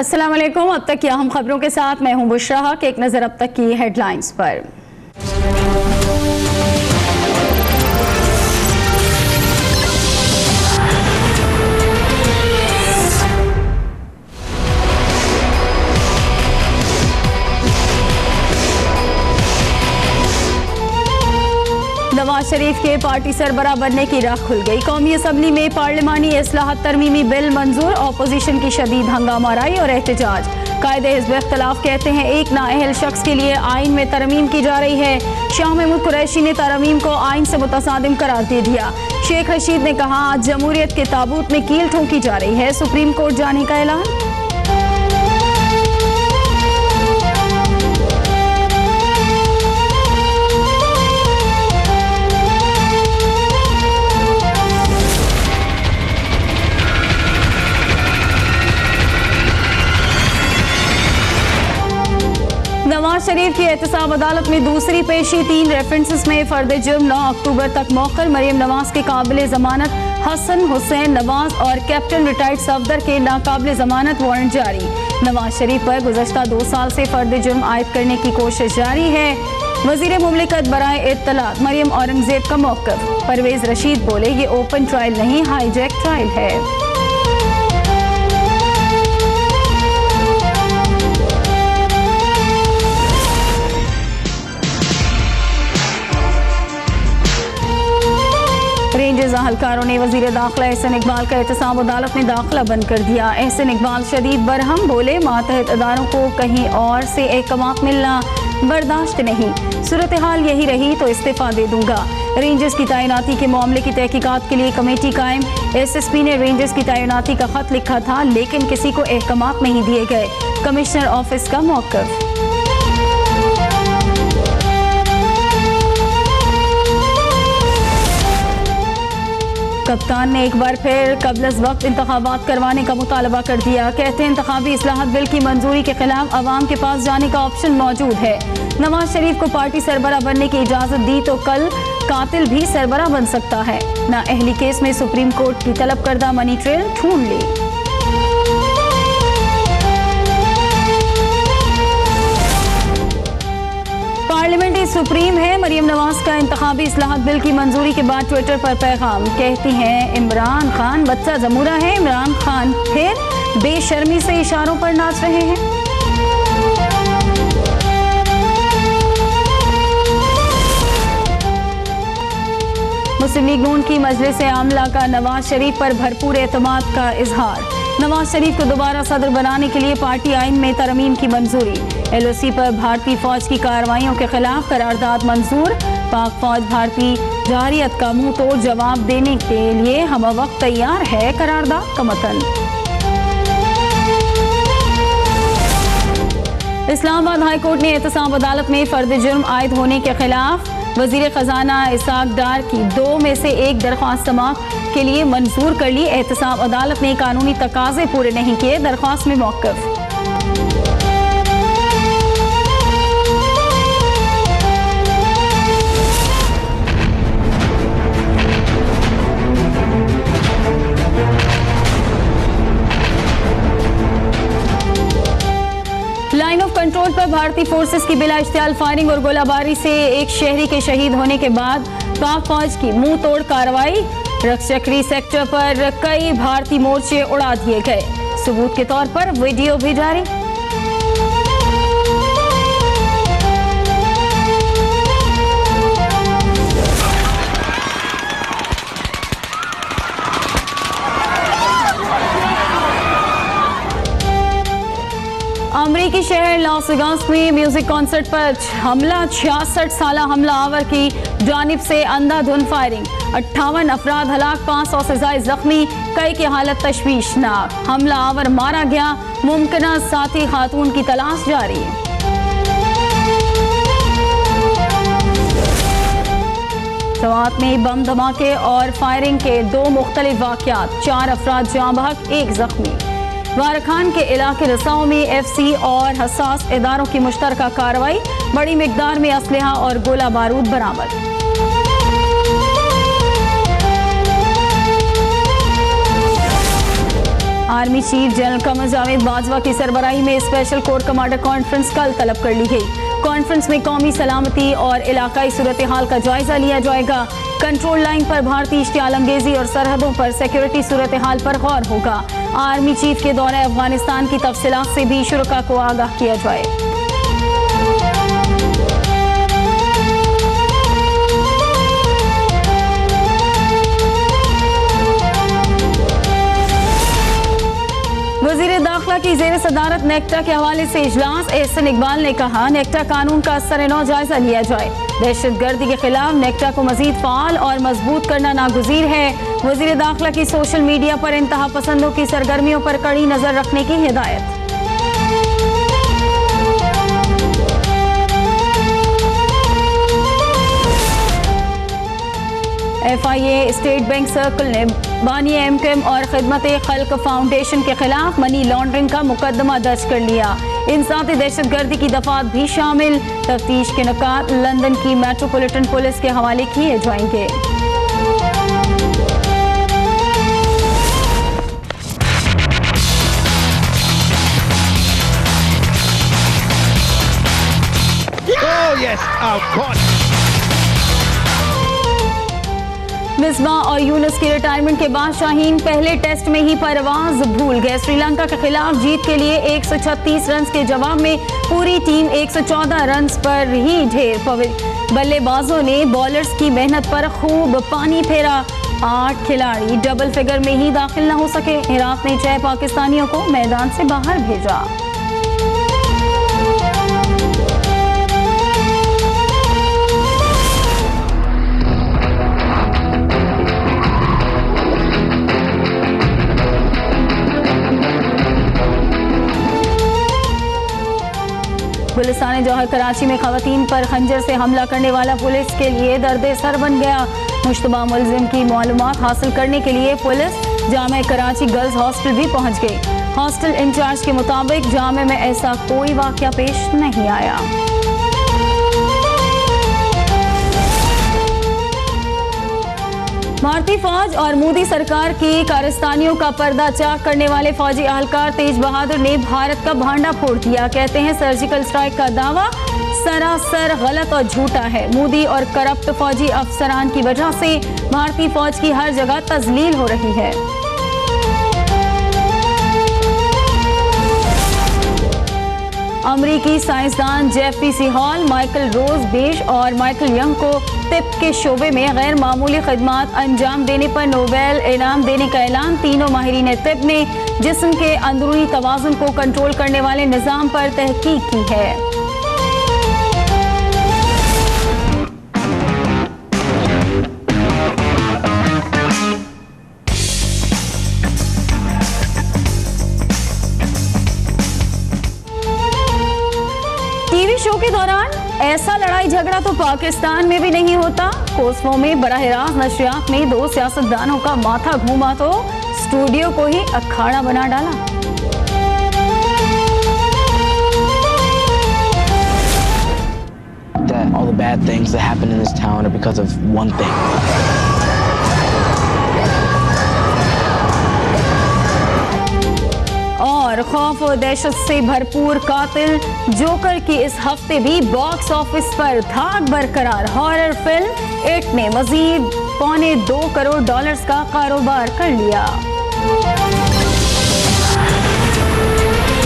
अस्सलाम वालेकुम। अब तक की अहम खबरों के साथ मैं हूं बुशरा हक। एक नजर अब तक की हेडलाइंस पर। नवाज शरीफ के पार्टी सरबराह बनने की राह खुल गई। कौमी असम्बली में पार्लिमानी इस्लाहत तरमीमी बिल मंजूर। अपोजिशन की शदीद हंगामाराई और एहतजाज। कायदे हिज़्ब इख्तिलाफ कहते हैं एक नाअहल शख्स के लिए आइन में तरमीम की जा रही है। शाह महमूद कुरैशी ने तरमीम को आइन से मुतसादिम करार दे दिया। शेख रशीद ने कहा आज जमहूरियत के ताबूत में कील ठोंकी जा रही है। सुप्रीम कोर्ट जाने का ऐलान। नवाज शरीफ की एहतसाब अदालत में दूसरी पेशी। 3 रेफरेंसेस में फर्द जुर्म 9 अक्टूबर तक मौखर। मरियम नवाज के काबिल जमानत हसन हुसैन नवाज और कैप्टन रिटायर्ड सफदर के नाकाबिल जमानत वारंट जारी। नवाज शरीफ पर गुज़श्ता 2 साल से फर्द जुर्म आयद करने की कोशिश जारी है। वज़ीर मुमलिकत बराए इत्तलात मरियम औरंगजेब का मौक़िफ़। परवेज रशीद बोले ये ओपन ट्रायल नहीं हाईजैक ट्रायल है। रेंजर्स अहलकारों ने वजीर दाखिला एहसन इकबाल का एहतसाब अदालत में दाखिला बंद कर दिया। एहसन इकबाल शदीद बरहम बोले मातहत अदारों को कहीं और से अहकामात मिलना बर्दाश्त नहीं। सूरत हाल यही रही तो इस्तीफा दे दूंगा। रेंजर्स की तैनाती के मामले की तहकीकात के लिए कमेटी कायम। SSP ने रेंजर्स की तैनाती का खत लिखा था लेकिन किसी को अहकामात नहीं दिए गए। कमिश्नर ऑफिस का मौक़िफ़। कप्तान ने एक बार फिर कबल वक्त इंतखाबात करवाने का मुतालबा कर दिया। कहते हैं इंतखाबी इस्लाहत बिल की मंजूरी के खिलाफ अवाम के पास जाने का ऑप्शन मौजूद है। नवाज शरीफ को पार्टी सरबराह बनने की इजाज़त दी तो कल कातिल भी सरबराह बन सकता है। नाअहली केस में सुप्रीम कोर्ट की तलब करदा मनी ट्रेल ढूंढ ली। पार्लियामेंट सुप्रीम है। मरियम नवाज का इंतखाबी इस्लाहत बिल की मंजूरी के बाद ट्विटर पर पैगाम। कहती हैं इमरान खान बच्चा जमूरा है। इमरान खान फिर बेशर्मी से इशारों पर नाच रहे हैं। मुस्लिम लीग नून की मजलिस आमला का नवाज शरीफ पर भरपूर एतमाद का इजहार। नवाज शरीफ को दोबारा सदर बनाने के लिए पार्टी आइन में तरमीम की मंजूरी। LOC पर भारतीय फौज की कार्रवाइयों के खिलाफ करारदाद मंजूर। पाक फौज भारतीय जारियत का मुंह तोड़ जवाब देने के लिए हम वक्त तैयार है। करारदाद का मतन। इस्लामाबाद हाई कोर्ट ने एहतसाब अदालत में फर्द जुर्म आयद होने के खिलाफ वजीर खजाना इसाक डार की 2 में से 1 दरख्वास्त समाअत के लिए मंजूर कर ली। एहतसाब अदालत ने कानूनी तकाजे पूरे नहीं किए। दरख्वास्त में मौक़िफ़। लाइन ऑफ कंट्रोल पर भारतीय फोर्सेस की बिला इश्तियाल फायरिंग और गोलाबारी से एक शहरी के शहीद होने के बाद पाक फौज की मुंह तोड़ कार्रवाई। रक्षकरी सेक्टर पर कई भारतीय मोर्चे उड़ा दिए गए। सबूत के तौर पर वीडियो भी जारी। अमरीकी शहर लॉस वेगास में म्यूजिक कॉन्सर्ट पर हमला। 66 साला हमलावर की जानिब से अंधाधुंध फायरिंग। 58 अफराद हलाक, 500 से ज्यादा जख्मी। कई की हालत तशवीशनाक। हमलावर मारा गया। मुमकिना साथी खातून की तलाश जारी। सवात में बम धमाके और फायरिंग के 2 मुख्तलिफ वाक़यात। 4 अफराद जाँ बहक, 1 जख्मी। वारखान के इलाके रसाओं में FC और हसास इदारों की मुश्तरका कार्रवाई। बड़ी मिकदार में असलहा और गोला बारूद बरामद। Army army chief general Qamar Javed Bajwa की सरबराही में स्पेशल कोर कमांडर कॉन्फ्रेंस कल तलब कर ली गई। कॉन्फ्रेंस में कौमी सलामती और इलाकाई सूरत हाल का जायजा लिया जाएगा। कंट्रोल लाइन पर भारतीय इश्तियाल अंगेजी और सरहदों पर सिक्योरिटी सूरत हाल पर गौर होगा। आर्मी चीफ के दौरे अफगानिस्तान की तफसीलात से भी शुरका को आगाह किया जाए। वज़ीर दाखिला की ज़ेर सदारत नेक्टा के हवाले से इजलास। एहसन इकबाल ने कहा, नेक्टा कानून का असर-ए-नौ जायजा लिया जाए। दहशतगर्दी के खिलाफ नेक्टा को मजीद फाल और मजबूत करना नागुज़ीर है। वज़ीर दाखिला की सोशल मीडिया पर इंतहा पसंदों की सरगर्मियों पर कड़ी नजर रखने की हिदायत। FIA स्टेट बैंक सर्कल ने बानी MKM और खिदमत-ए-खल्क फाउंडेशन के खिलाफ मनी लॉन्ड्रिंग का मुकदमा दर्ज कर लिया। इंसानी दहशतगर्दी की दफात भी शामिल। तफ्तीश के नुकात लंदन की मेट्रोपॉलिटन पुलिस के हवाले किए जाएंगे। Oh yes, out caught. Misbah और यूनुस की रिटायरमेंट के बाद शाहीन पहले टेस्ट में ही परवाज भूल गए। श्रीलंका के खिलाफ जीत के लिए 136 रन के जवाब में पूरी टीम 114 रन पर ही ढेर। बल्लेबाजों ने बॉलर्स की मेहनत पर खूब पानी फेरा। 8 खिलाड़ी डबल फिगर में ही दाखिल न हो सके। इराक ने 6 पाकिस्तानियों को मैदान से बाहर भेजा। पुलिसाने जौहर कराची में खवातीन पर खंजर से हमला करने वाला पुलिस के लिए दर्दे सर बन गया। मुश्तबा मुलजिम की मालूमात हासिल करने के लिए पुलिस जामे कराची गर्ल्स हॉस्टल भी पहुंच गई। हॉस्टल इंचार्ज के मुताबिक जामे में ऐसा कोई वाकया पेश नहीं आया। भारतीय फौज और मोदी सरकार की कारस्तानियों का पर्दा चाक करने वाले फौजी एहलकार तेज बहादुर ने भारत का भांडा फोड़ दिया। कहते हैं सर्जिकल स्ट्राइक का दावा सरासर गलत और झूठा है। मोदी और करप्ट फौजी अफसरान की वजह से भारतीय फौज की हर जगह तजलील हो रही है। अमरीकी साइंसदान जेफरी सी हॉल, माइकल रोज बेश और माइकल यंग को तिब के शोबे में गैर मामूली खिदमात अंजाम देने पर नोबेल इनाम देने का ऐलान। तीनों माहिरीन तिब ने जिस्म के अंदरूनी तवाज़ुन को कंट्रोल करने वाले निज़ाम पर तहकीक की है। टीवी शो के दौरान ऐसा लड़ाई झगड़ा तो पाकिस्तान में भी नहीं होता। कोसमो में बराह रास्त नशरियात में 2 सियासतदानों का माथा घूमा तो स्टूडियो को ही अखाड़ा बना डाला। That all the bad things that happen in this town are because of one thing. और खौफ और दहशत से भरपूर कातिल जोकर की इस हफ्ते भी बॉक्स ऑफिस पर धाक बरकरार। हॉरर फिल्म इट ने मजीद $2.25 करोड़ का कारोबार कर लिया।